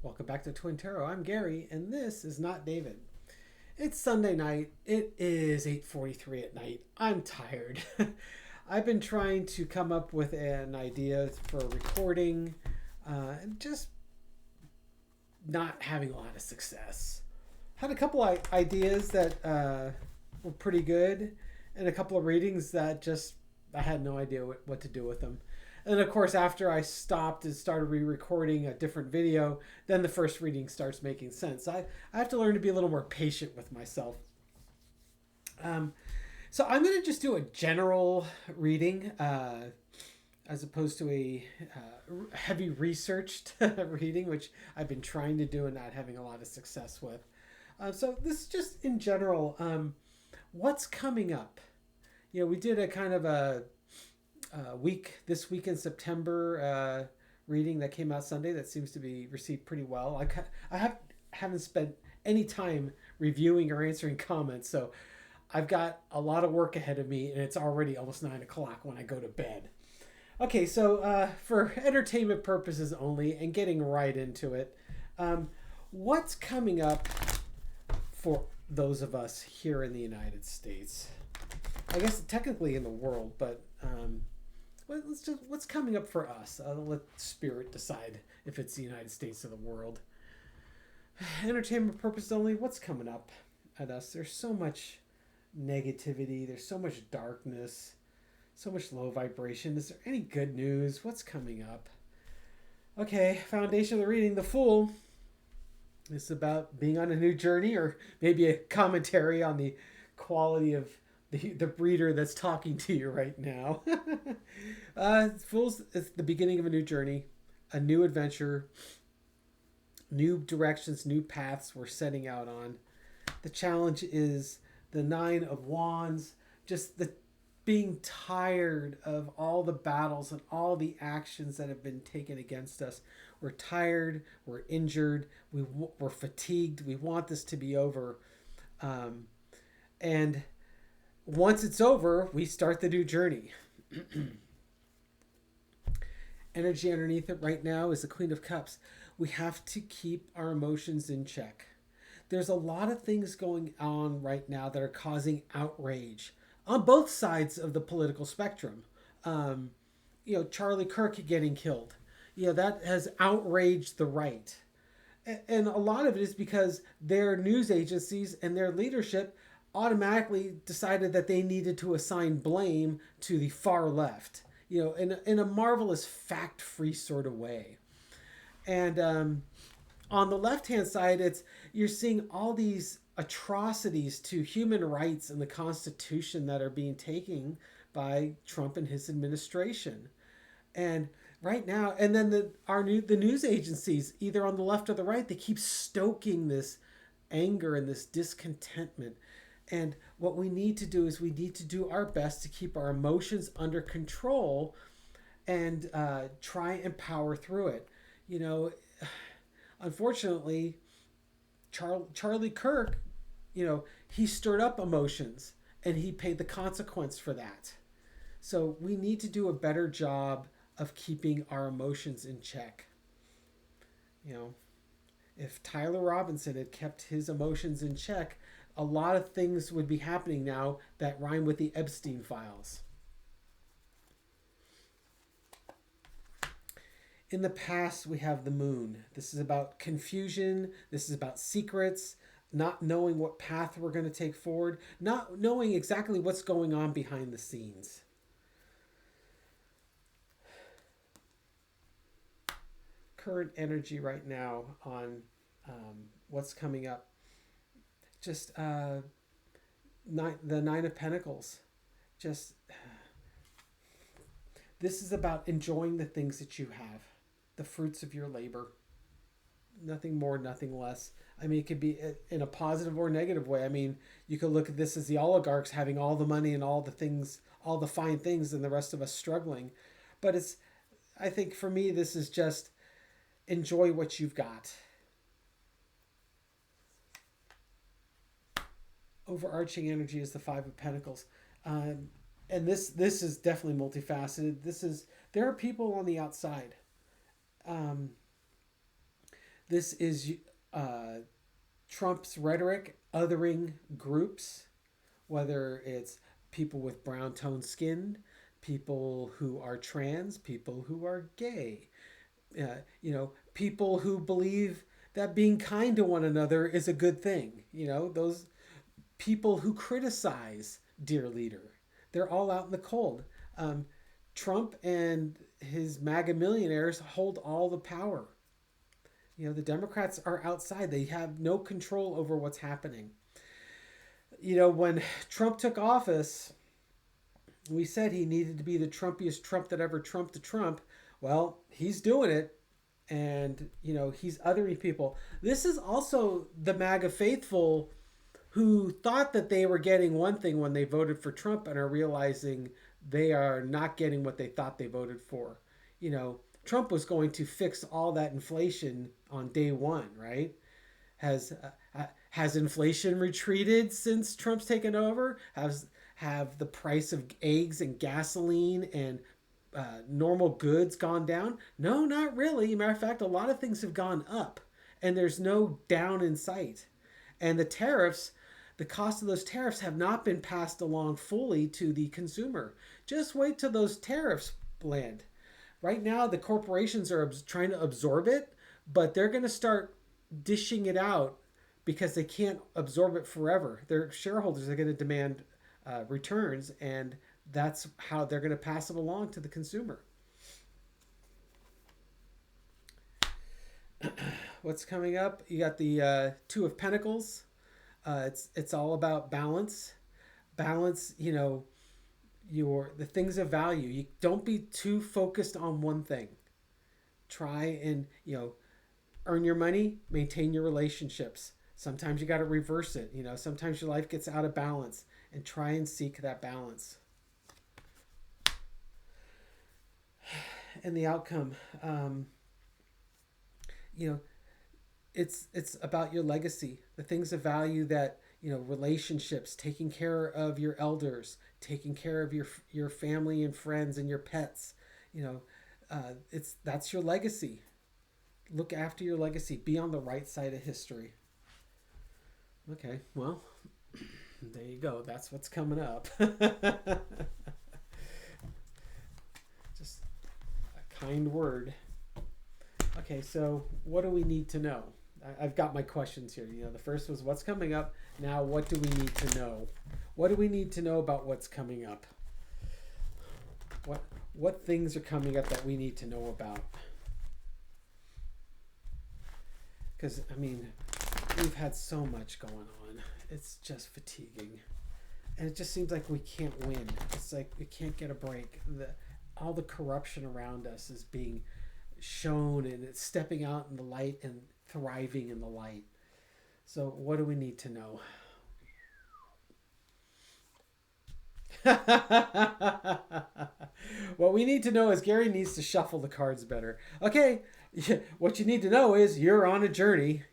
Welcome back to Twin Tarot. I'm Gary, and this is not David. It's Sunday night. It is 8:43 at night. I'm tired. I've been trying to come up with an idea for recording, and just not having a lot of success. Had a couple ideas that were pretty good, and a couple of readings that just I had no idea what to do with them. And of course, after I stopped and started re-recording a different video, then the first reading starts making sense. I have to learn to be a little more patient with myself. So I'm going to just do a general reading as opposed to a heavy researched reading, which I've been trying to do and not having a lot of success with. So this is just in general, what's coming up. We did a kind of a this week in September reading that came out Sunday that seems to be received pretty well. Haven't spent any time reviewing or answering comments, so I've got a lot of work ahead of me, and it's already almost 9 o'clock when I go to bed. Okay, so for entertainment purposes only, and getting right into it, what's coming up for those of us here in the United States? I guess technically in the world, but what's coming up for us? Let Spirit decide if it's the United States or the world. Entertainment purposes only, what's coming up at us? There's so much negativity. There's so much darkness. So much low vibration. Is there any good news? What's coming up? Okay, foundation of the reading, the Fool. This is about being on a new journey, or maybe a commentary on the quality of the reader that's talking to you right now. Fools is the beginning of a new journey, a new adventure, new directions, new paths we're setting out on. The challenge is the Nine of Wands, just the being tired of all the battles and all the actions that have been taken against us. We're tired, we're injured, we're fatigued, we want this to be over. And once it's over, we start the new journey. Energy underneath it right now is the Queen of Cups. We have to keep our emotions in check. There's a lot of things going on right now that are causing outrage on both sides of the political spectrum. Charlie Kirk getting killed. That has outraged the right. And a lot of it is because their news agencies and their leadership automatically decided that they needed to assign blame to the far left, in a marvelous fact-free sort of way. And on the left-hand side, you're seeing all these atrocities to human rights and the Constitution that are being taken by Trump and his administration. And right now, and then the news agencies, either on the left or the right, they keep stoking this anger and this discontentment. And what we need to do is we need to do our best to keep our emotions under control and try and power through it. Unfortunately, Charlie Kirk, he stirred up emotions and he paid the consequence for that. So we need to do a better job of keeping our emotions in check. If Tyler Robinson had kept his emotions in check, a lot of things would be happening now that rhyme with the Epstein files. In the past, we have the Moon. This is about confusion. This is about secrets, not knowing what path we're going to take forward, not knowing exactly what's going on behind the scenes. Current energy right now on what's coming up. Just the Nine of Pentacles. This is about enjoying the things that you have, the fruits of your labor. Nothing more, nothing less. I mean, it could be in a positive or negative way. I mean, you could look at this as the oligarchs having all the money and all the things, all the fine things, and the rest of us struggling. But I think for me, this is just enjoy what you've got. Overarching energy is the Five of Pentacles. And this is definitely multifaceted. There are people on the outside. This is uh, Trump's rhetoric othering groups, whether it's people with brown toned skin, people who are trans, people who are gay, people who believe that being kind to one another is a good thing. Those people who criticize dear leader, they're all out in the cold. Um, Trump and his MAGA millionaires hold all the power. The Democrats are outside. They have no control over what's happening. When Trump took office, we said he needed to be the Trumpiest Trump that ever trumped the Trump. Well, he's doing it. And, he's othering people. This is also the MAGA faithful who thought that they were getting one thing when they voted for Trump and are realizing they are not getting what they thought they voted for. Trump was going to fix all that inflation on day one, right? Has inflation retreated since Trump's taken over? Have the price of eggs and gasoline and normal goods gone down? No, not really. Matter of fact, a lot of things have gone up, and there's no down in sight. And the cost of those tariffs have not been passed along fully to the consumer. Just wait till those tariffs land. Right now, the corporations are trying to absorb it, but they're going to start dishing it out because they can't absorb it forever. Their shareholders are going to demand returns, and that's how they're going to pass it along to the consumer. What's coming up? You got the Two of Pentacles. It's all about balance. Balance, the things of value. You don't be too focused on one thing. Try and earn your money, maintain your relationships. Sometimes you got to reverse it. Sometimes your life gets out of balance, and try and seek that balance. And the outcome, it's about your legacy, the things of value that relationships, taking care of your elders, taking care of your family and friends and your pets. That's your legacy. Look after your legacy. Be on the right side of history. Okay, well, there you go. That's what's coming up. Just a kind word. Okay, so what do we need to know? I've got my questions here. The first was what's coming up. Now, what do we need to know? What do we need to know about what's coming up? What things are coming up that we need to know about? Because, we've had so much going on. It's just fatiguing. And it just seems like we can't win. It's like we can't get a break. All the corruption around us is being shown, and it's stepping out in the light and thriving in the light. So what do we need to know? What we need to know is Gary needs to shuffle the cards better. Okay, what you need to know is you're on a journey.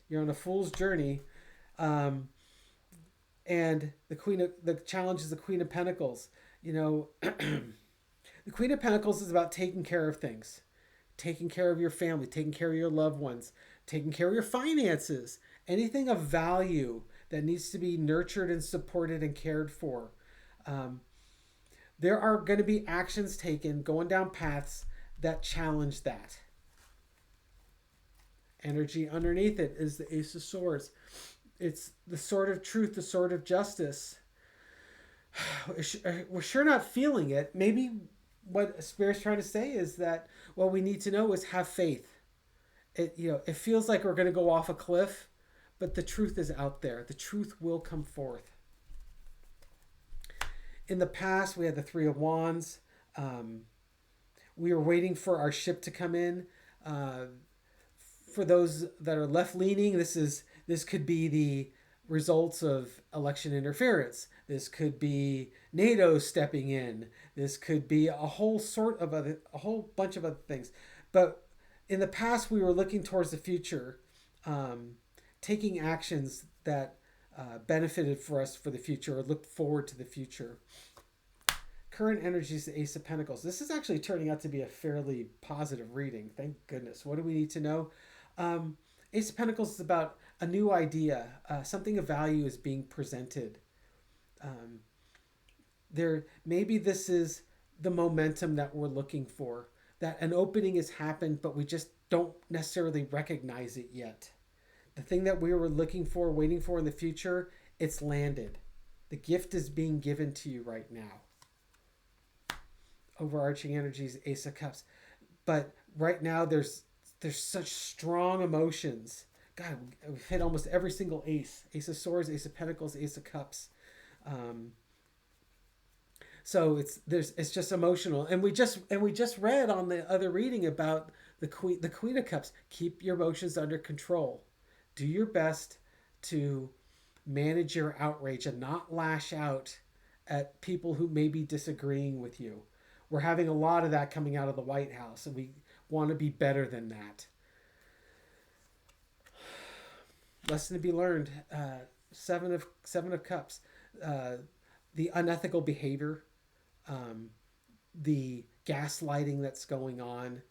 You're on a fool's journey. And the challenge is the Queen of Pentacles. The Queen of Pentacles is about taking care of things. Taking care of your family, taking care of your loved ones, taking care of your finances, anything of value that needs to be nurtured and supported and cared for. There are going to be actions taken, going down paths that challenge that. Energy underneath it is the Ace of Swords. It's the sword of truth, the sword of justice. We're sure not feeling it. Maybe what Spirit's trying to say is that what we need to know is have faith. It feels like we're going to go off a cliff, but the truth is out there. The truth will come forth. In the past, we had the Three of Wands. We were waiting for our ship to come in. For those that are left-leaning, this could be the results of election interference. This could be NATO stepping in. This could be a whole bunch of other things. But in the past, we were looking towards the future, taking actions that benefited for us for the future, or looked forward to the future. Current energy is the Ace of Pentacles. This is actually turning out to be a fairly positive reading. Thank goodness. What do we need to know? Ace of Pentacles is about a new idea. Something of value is being presented. Um, there, maybe this is the momentum that we're looking for. That an opening has happened, but we just don't necessarily recognize it yet. The thing that we were looking for, waiting for in the future, it's landed. The gift is being given to you right now. Overarching energies, Ace of Cups. But right now there's such strong emotions. God, we've hit almost every single ace. Ace of Swords, Ace of Pentacles, Ace of Cups. Um, so it's just emotional. And we just read on the other reading about the Queen of Cups. Keep your emotions under control. Do your best to manage your outrage and not lash out at people who may be disagreeing with you. We're having a lot of that coming out of the White House, and we want to be better than that. Lesson to be learned. Seven of Cups. Uh, the unethical behavior, the gaslighting that's going on.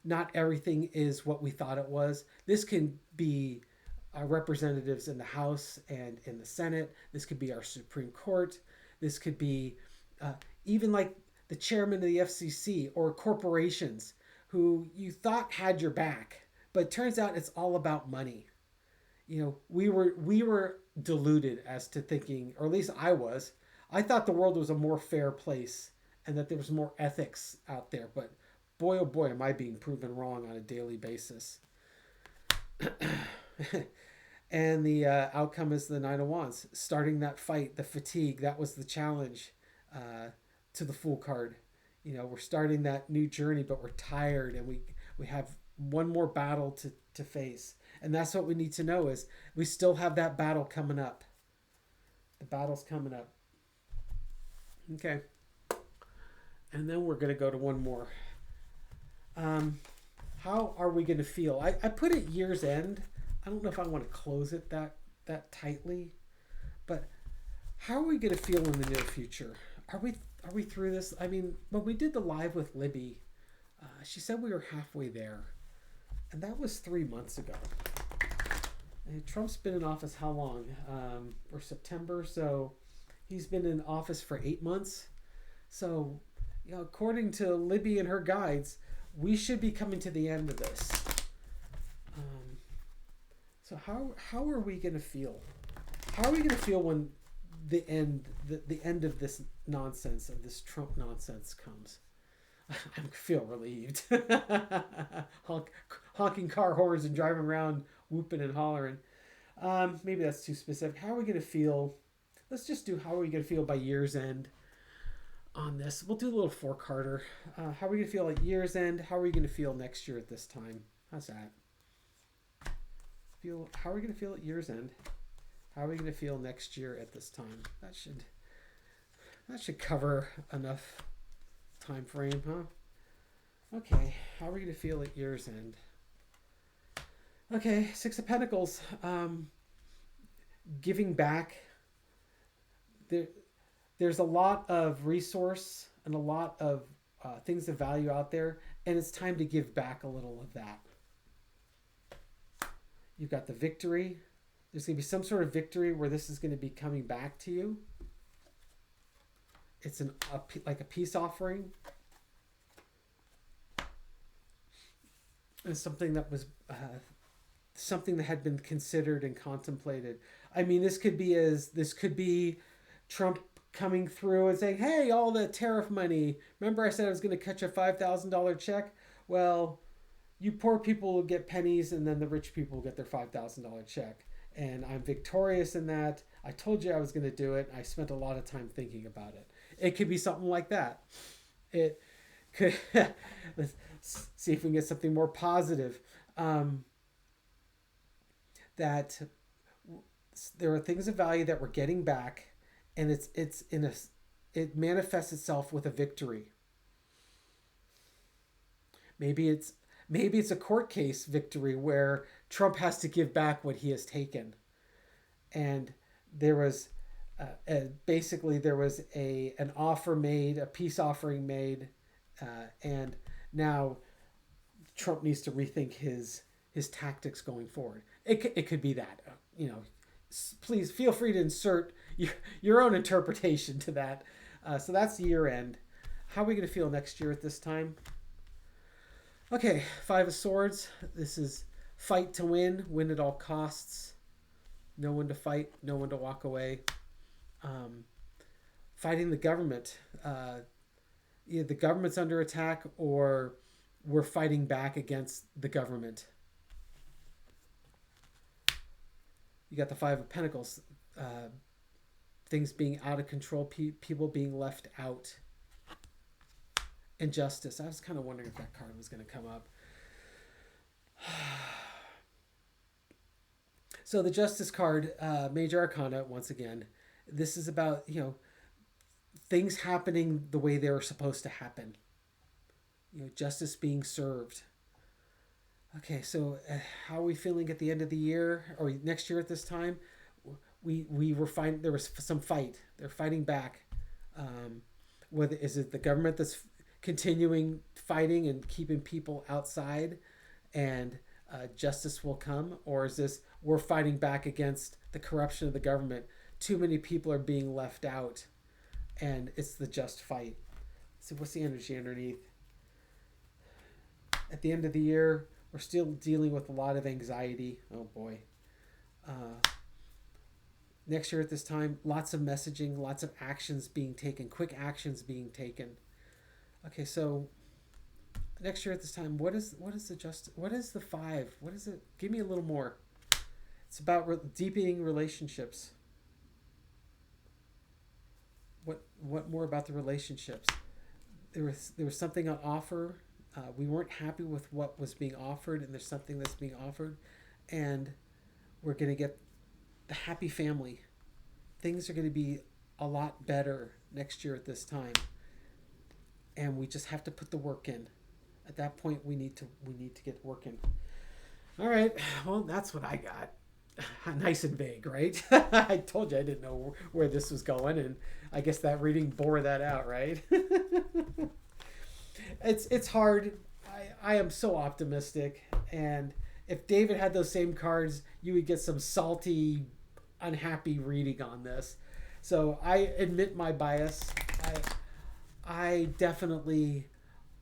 Not everything is what we thought it was. This can be representatives in the House and in the Senate. This could be our Supreme Court. This could be even like the chairman of the FCC or corporations who you thought had your back, but it turns out it's all about money. We were deluded as to thinking, or at least I was. I thought the world was a more fair place and that there was more ethics out there, but boy oh boy am I being proven wrong on a daily basis. And the outcome is the Nine of Wands. Starting that fight, the fatigue, that was the challenge to the Fool card. We're starting that new journey, but we're tired and we have one more battle to face. And that's what we need to know is we still have that battle coming up. The battle's coming up. Okay. And then we're going to go to one more. How are we going to feel? I put it year's end. I don't know if I want to close it that tightly, but how are we going to feel in the near future? Are we through this? I mean, when we did the live with Libby, she said we were halfway there, and that was 3 months ago. And Trump's been in office how long? We're September, so he's been in office for 8 months. So, according to Libby and her guides, we should be coming to the end of this. So how are we going to feel? How are we going to feel when the end of this nonsense, of this Trump nonsense comes? I feel relieved. Honking car horns and driving around whooping and hollering. Maybe that's too specific. How are we going to feel? Let's just do how are we going to feel by year's end on this. We'll do a little four-carder. How are we going to feel at year's end? How are we going to feel next year at this time? How's that? How are we going to feel at year's end? How are we going to feel next year at this time? That should cover enough time frame, huh? Okay, how are we going to feel at year's end? Okay, Six of Pentacles. Giving back. There's a lot of resource and a lot of things of value out there, and it's time to give back a little of that. You've got the victory. There's going to be some sort of victory where this is going to be coming back to you. It's like a peace offering. It's something that was something that had been considered and contemplated. I mean, this could be Trump coming through and saying, "Hey, all the tariff money. Remember, I said I was going to cut you a $5,000 check? Well, you poor people will get pennies, and then the rich people will get their $5,000 check. And I'm victorious in that. I told you I was going to do it. I spent a lot of time thinking about it." It could be something like that. It could. Let's see if we can get something more positive. That there are things of value that we're getting back, and it manifests itself with a victory. Maybe it's a court case victory where Trump has to give back what he has taken. And there was an offer made, a peace offering made, and now Trump needs to rethink his his tactics going forward. It could be that, please feel free to insert your own interpretation to that. So that's the year end. How are we going to feel next year at this time? Okay, Five of Swords. This is fight to win at all costs. No one to fight, no one to walk away. Fighting the government. Either the government's under attack or we're fighting back against the government. You got the Five of Pentacles. Things being out of control, people being left out. Injustice. I was kind of wondering if that card was going to come up. So the Justice card, Major Arcana, once again, this is about, things happening the way they were supposed to happen. Justice being served. Okay, so how are we feeling at the end of the year or next year at this time? We were fighting. There was some fight. They're fighting back. Whether is it the government that's continuing fighting and keeping people outside, and justice will come, or is this we're fighting back against the corruption of the government? Too many people are being left out, and it's the just fight. So what's the energy underneath? At the end of the year, we're still dealing with a lot of anxiety. Oh boy. Next year at this time, lots of messaging, lots of actions being taken, quick actions being taken. Okay, so next year at this time, what is the five? What is it? Give me a little more. It's about deepening relationships. What more about the relationships? There was something on offer. We weren't happy with what was being offered, and there's something that's being offered, and we're going to get the happy family. Things are going to be a lot better next year at this time, and we just have to put the work in. At that point, we need to get working. All right, well, that's what I got. Nice and vague, right? I told you I didn't know where this was going, and I guess that reading bore that out, right? It's hard. I am so optimistic, and if David had those same cards, you would get some salty, unhappy reading on this. So I admit my bias. I definitely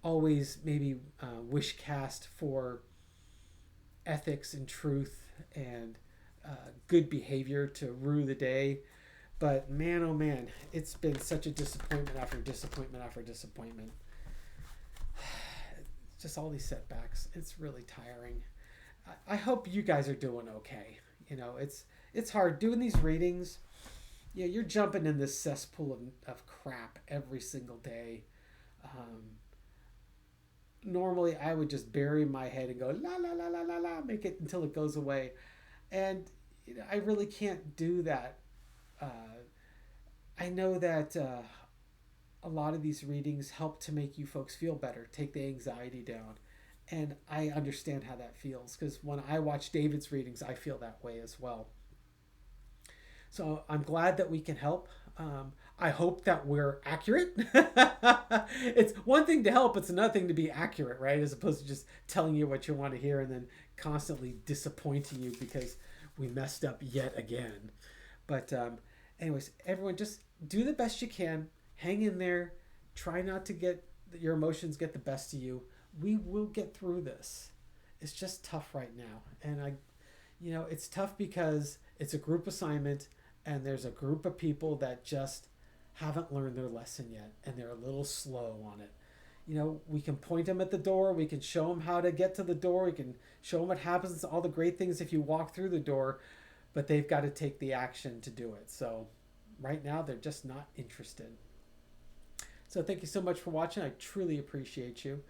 always maybe wish cast for ethics and truth and good behavior to rue the day. But man, oh man, it's been such a disappointment after disappointment after disappointment. Just all these setbacks. It's really tiring. I hope you guys are doing okay. It's hard doing these readings. You're jumping in this cesspool of crap every single day. Normally I would just bury my head and go la la la la la la, make it until it goes away, and I really can't do that. I know that a lot of these readings help to make you folks feel better, take the anxiety down, and I understand how that feels, because when I watch David's readings, I feel that way as well. So I'm glad that we can help. I hope that we're accurate. It's one thing to help, it's another thing to be accurate, right? As opposed to just telling you what you want to hear and then constantly disappointing you because we messed up yet again. But anyways, everyone, just do the best you can. Hang in there. Try not to get your emotions get the best of you. We will get through this. It's just tough right now. And it's tough because it's a group assignment and there's a group of people that just haven't learned their lesson yet and they're a little slow on it. We can point them at the door. We can show them how to get to the door. We can show them what happens, all the great things if you walk through the door, but they've got to take the action to do it. So right now they're just not interested. So thank you so much for watching. I truly appreciate you.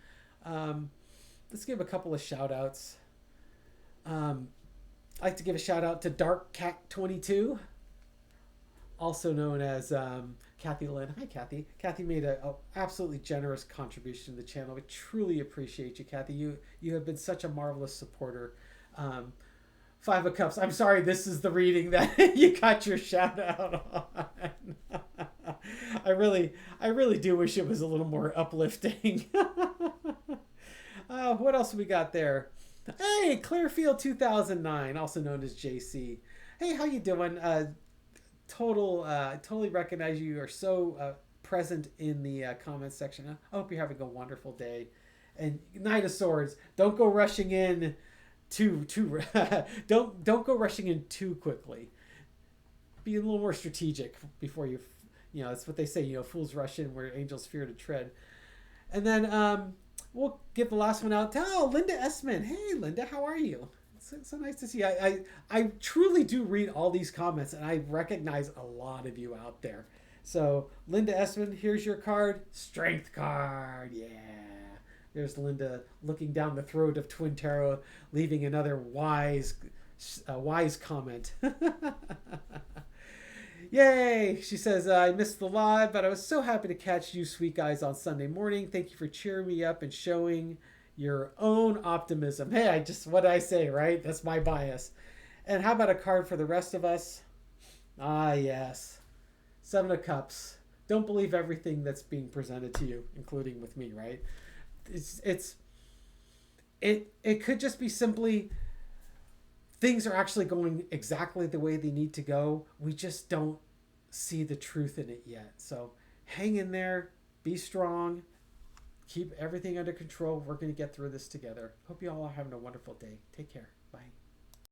Let's give a couple of shout outs. I'd like to give a shout out to Dark Cat 22, also known as Kathy Lynn. Hi, Kathy. Kathy made a absolutely generous contribution to the channel. I truly appreciate you, Kathy. You have been such a marvelous supporter. Five of Cups. I'm sorry, this is the reading that you got your shout out on. I really do wish it was a little more uplifting. What else we got there? Hey, Clearfield 2009, also known as JC. Hey, how you doing? Totally recognize you. You are so present in the comments section. I hope you're having a wonderful day. And Knight of Swords, don't go rushing in too don't go rushing in too quickly. Be a little more strategic before that's what they say, fools rush in where angels fear to tread. And then we'll give the last one out to Linda Essman. Hey, Linda, how are you? It's so nice to see you. I truly do read all these comments, and I recognize a lot of you out there. So, Linda Essman, here's your card. Strength card. Yeah. There's Linda looking down the throat of Twin Tarot, leaving another wise comment. Yay! She says, I missed the live, but I was so happy to catch you sweet guys on Sunday morning. Thank you for cheering me up and showing your own optimism. Hey, what did I say, right? That's my bias. And how about a card for the rest of us? Ah, yes. Seven of Cups. Don't believe everything that's being presented to you, including with me, right? It could just be simply things are actually going exactly the way they need to go. We just don't see the truth in it yet. So hang in there, be strong, keep everything under control. We're going to get through this together. Hope you all are having a wonderful day. Take care.